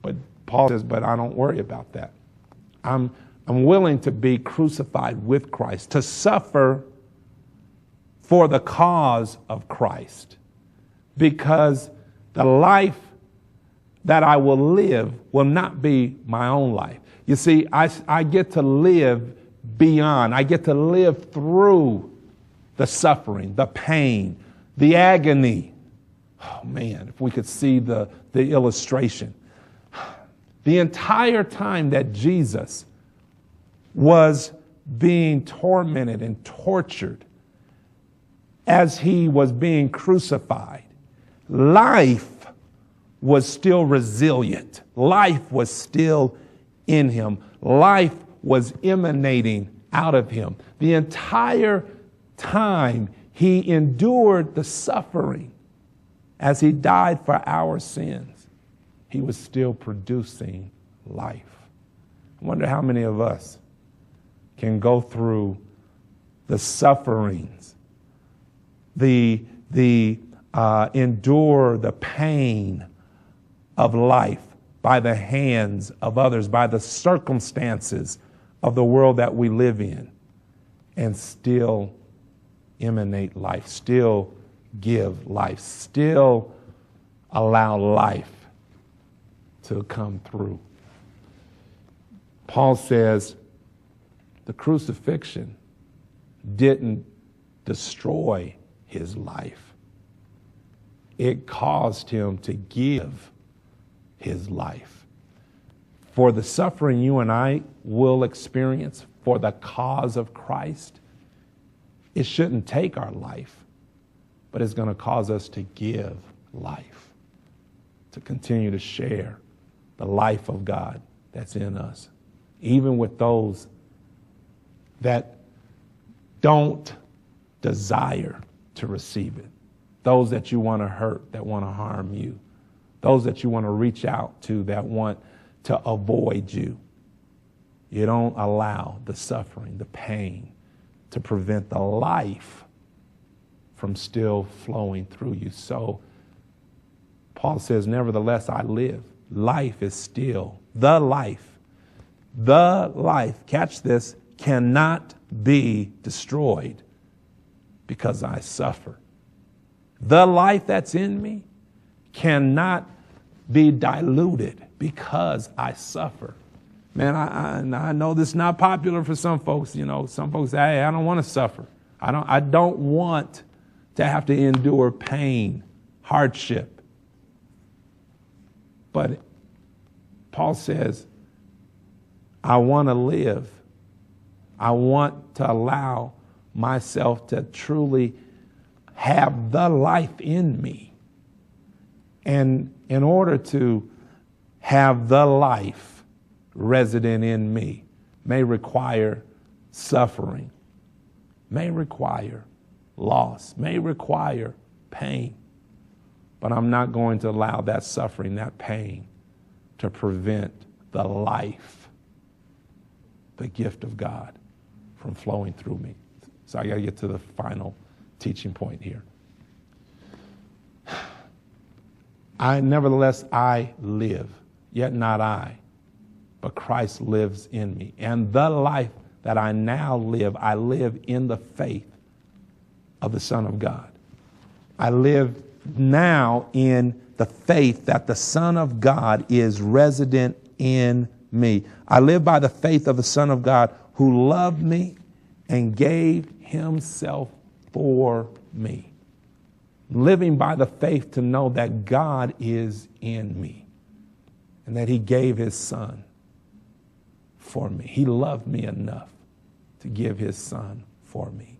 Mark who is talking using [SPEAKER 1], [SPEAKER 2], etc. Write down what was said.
[SPEAKER 1] But Paul says, but I don't worry about that. I'm willing to be crucified with Christ, to suffer for the cause of Christ, because the life that I will live will not be my own life. You see, I get to live beyond. I get to live through the suffering, the pain, the agony. Oh man, if we could see the illustration. The entire time that Jesus was being tormented and tortured as he was being crucified, life was still resilient. Life was still in him. Life was emanating out of him. The entire time he endured the suffering as he died for our sins, he was still producing life. I wonder how many of us can go through the sufferings, endure the pain of life by the hands of others, by the circumstances of the world that we live in, and still emanate life, still give life, still allow life to come through. Paul says the crucifixion didn't destroy his life. It caused him to give his life. For the suffering you and I will experience for the cause of Christ, it shouldn't take our life, but it's going to cause us to give life, to continue to share the life of God that's in us, even with those that don't desire to receive it, those that you want to hurt, that want to harm you, those that you want to reach out to that want to avoid you. You don't allow the suffering, the pain, to prevent the life from still flowing through you. So Paul says, nevertheless, I live. Life is still the life. The life, catch this, cannot be destroyed because I suffer. The life that's in me cannot be diluted because I suffer. Man, I know this is not popular for some folks. You know, some folks say, hey, I don't want to suffer. I don't want to have to endure pain, hardship. But Paul says, I want to live. I want to allow myself to truly have the life in me. And in order to have the life resident in me may require suffering, may require loss, may require pain. But I'm not going to allow that suffering, that pain, to prevent the life, the gift of God, from flowing through me. So I got to get to the final teaching point here. Nevertheless, I live, yet not I, but Christ lives in me. And the life that I now live, I live in the faith of the Son of God. I live now in the faith that the Son of God is resident in me. I live by the faith of the Son of God who loved me and gave himself for me. Living by the faith to know that God is in me and that he gave his Son for me. He loved me enough to give his Son for me.